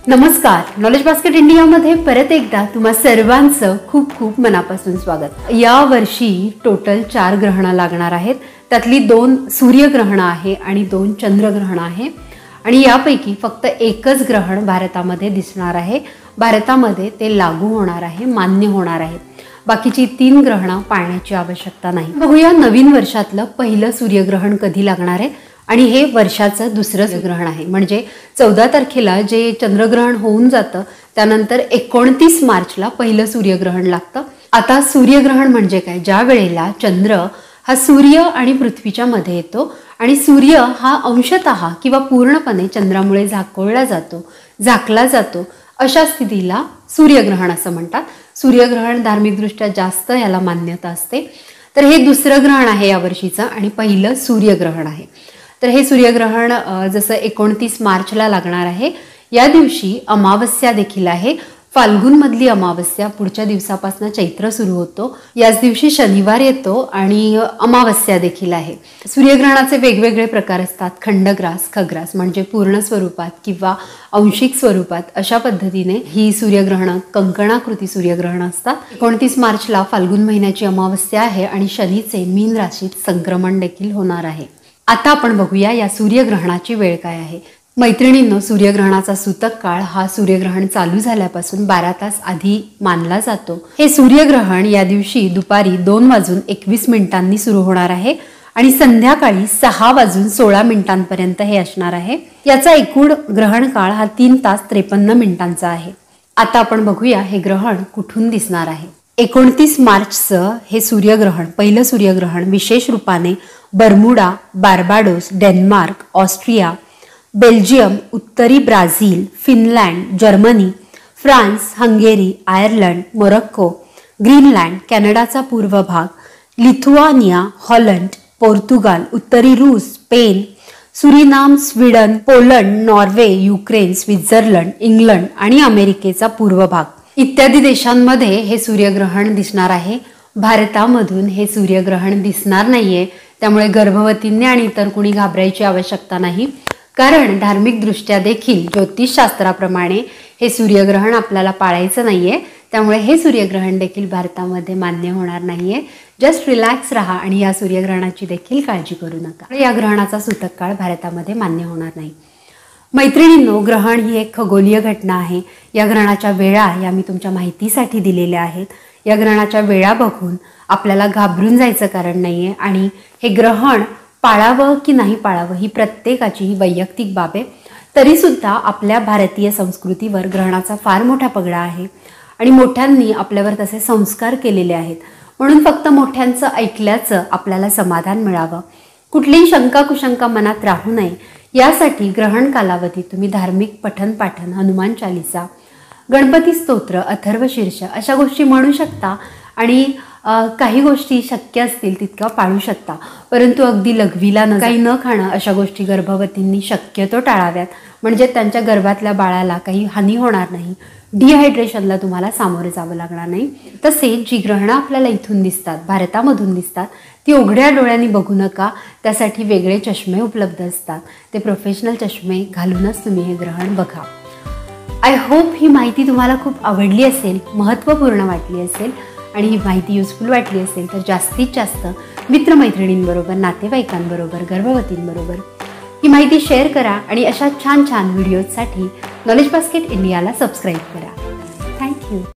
नमस्कार, knowledge basket इंडियामध्ये परत एकदा तुम्हा सर्वांचं खूप खूप मनापासून स्वागत। या वर्षी टोटल 4 ग्रहण लागणार आहेत। त्यातली 2 सूर्यग्रहण आहे आणि 2 चंद्रग्रहण आहे आणि यापैकी फक्त एकच ग्रहण भारतामध्ये दिसणार आहे। भारतामध्ये ते लागू होणार आहे, मान्य होणार आहे। बाकीची 3 ग्रहण पाळण्याची आवश्यकता नाही। बघूया नवीन वर्षातलं पहिलं सूर्यग्रहण कधी लागणार आहे आणि हे वर्षाचं दुसरं ग्रहण आहे। म्हणजे 14 तारखेला जे चंद्रग्रहण होऊन जातं त्यानंतर 29 मार्चला पहिलं सूर्यग्रहण लागतं। आता सूर्यग्रहण म्हणजे काय? ज्या वेळेला चंद्र हा सूर्य आणि पृथ्वीच्या मध्ये येतो आणि सूर्य हा अंशतः किंवा पूर्णपणे चंद्रामुळे झाकला जातो अशा स्थितीला सूर्यग्रहण असं म्हणतात। सूर्यग्रहण धार्मिकदृष्ट्या जास्त याला मान्यता असते। तर हे दुसरं ग्रहण आहे या वर्षीचं आणि पहिलं सूर्यग्रहण आहे। तर हे सूर्यग्रहण जसं 29 मार्चला लागणार आहे। या दिवशी अमावस्या देखील आहे। फाल्गुन मधली अमावस्या पुढच्या दिवसापासून चैत्र सुरू होतो। याच दिवशी शनिवार येतो आणि अमावस्या देखील आहे। सूर्यग्रहणाचे वेगवेगळे प्रकार असतात। खंडग्रास, खग्रास म्हणजे पूर्ण स्वरूपात किंवा आंशिक स्वरूपात अशा पद्धतीने ही सूर्यग्रहण कंकणाकृती सूर्यग्रहण असतात। 29 मार्चला फाल्गुन महिन्याची अमावस्या आहे आणि शनीचे मीन राशीत संक्रमण देखील होणार आहे। आता आपण बघूया या सूर्यग्रहणाची वेळ काय आहे। मैत्रिणींनो, सूर्यग्रहणाचा सूतक काळ हा सूर्यग्रहण चालू झाल्यापासून 12 तास आधी मानला जातो। हे सूर्यग्रहण या दिवशी दुपारी 2:21 सुरू होणार आहे आणि संध्याकाळी 6:16 हे असणार आहे। याचा एकूण ग्रहण काळ हा 3 तास 53 मिनिटांचा आहे। आता आपण बघूया हे ग्रहण कुठून दिसणार आहे। 29 मार्चचं हे सूर्यग्रहण, पहिलं सूर्यग्रहण विशेष रूपाने Bermuda, Barbados, Denmark, Austria, Belgium, उत्तरी Brazil, Finland, Germany, France, Hungary, Ireland, Morocco, Greenland, कॅनडाचा पूर्व भाग, लिथुआनिया, हॉलंड, पोर्तुगाल, उत्तरी रूस, Spain, Suriname, Sweden, Poland, Norway, Ukraine, Switzerland, England आणि अमेरिकेचा पूर्व भाग इत्यादी देशांमध्ये हे सूर्यग्रहण दिसणार आहे। भारतामधून हे सूर्यग्रहण दिसणार नाहीये। त्यामुळे गर्भवतींनी आणि इतर कुणी घाबरायची आवश्यकता नाही, कारण धार्मिक दृष्ट्या देखील ज्योतिषशास्त्राप्रमाणे हे सूर्यग्रहण आपल्याला पाळायचं नाहीये। त्यामुळे हे सूर्यग्रहण देखील भारतामध्ये मान्य होणार नाहीये। जस्ट रिलॅक्स राहा आणि या सूर्यग्रहणाची देखील काळजी करू नका। या ग्रहणाचा सूतक काळ भारतामध्ये मान्य होणार नाही। मैत्रिणींनो, ग्रहण ही एक खगोलीय घटना आहे। या ग्रहणाच्या वेळा या मी तुमच्या माहितीसाठी दिलेल्या आहेत। या ग्रहणाच्या वेळा बघून आपल्याला घाबरून जायचं कारण नाहीये आणि हे ग्रहण पाळावं की नाही पाळावं ही प्रत्येकाची ही वैयक्तिक बाब आहे। तरी सुद्धा आपल्या भारतीय संस्कृतीवर ग्रहणाचा फार मोठा पगडा आहे आणि मोठ्यांनी आपल्यावर तसे संस्कार केलेले आहेत। म्हणून फक्त मोठ्यांचं ऐकल्याचं आपल्याला समाधान मिळावं, कुठलीही शंका कुशंका मनात राहू नये यासाठी ग्रहण कालावधीत तुम्ही धार्मिक पठण पाठन, हनुमान चालीसा, गणपती स्तोत्र, अथर्वशीर्ष अशा गोष्टी म्हणू शकता आणि काही गोष्टी शक्य असतील तितक्या पाळू शकता। परंतु अगदी लघवीला काही न खाणं अशा गोष्टी गर्भवतींनी शक्यतो टाळाव्यात, म्हणजे त्यांच्या गर्भातल्या बाळाला काही हानी होणार नाही, डिहायड्रेशनला तुम्हाला सामोरे जावं लागणार नाही। तसेच जी ग्रहणं आपल्याला इथून दिसतात, भारतामधून दिसतात, ती उघड्या डोळ्यांनी बघू नका। त्यासाठी वेगळे चष्मे उपलब्ध असतात। ते प्रोफेशनल चष्मे घालूनच तुम्ही हे ग्रहण बघा। आय होप ही माहिती तुम्हाला खूप आवडली असेल, महत्त्वपूर्ण वाटली असेल आणि ही माहिती युजफुल वाटली असेल तर जास्तीत जास्त मित्रमैत्रिणींबरोबर, नातेवाईकांबरोबर, गर्भवतींबरोबर ही माहिती शेअर करा आणि अशा छान छान व्हिडिओजसाठी नॉलेज बास्केट इंडियाला सबस्क्राईब करा। थँक्यू।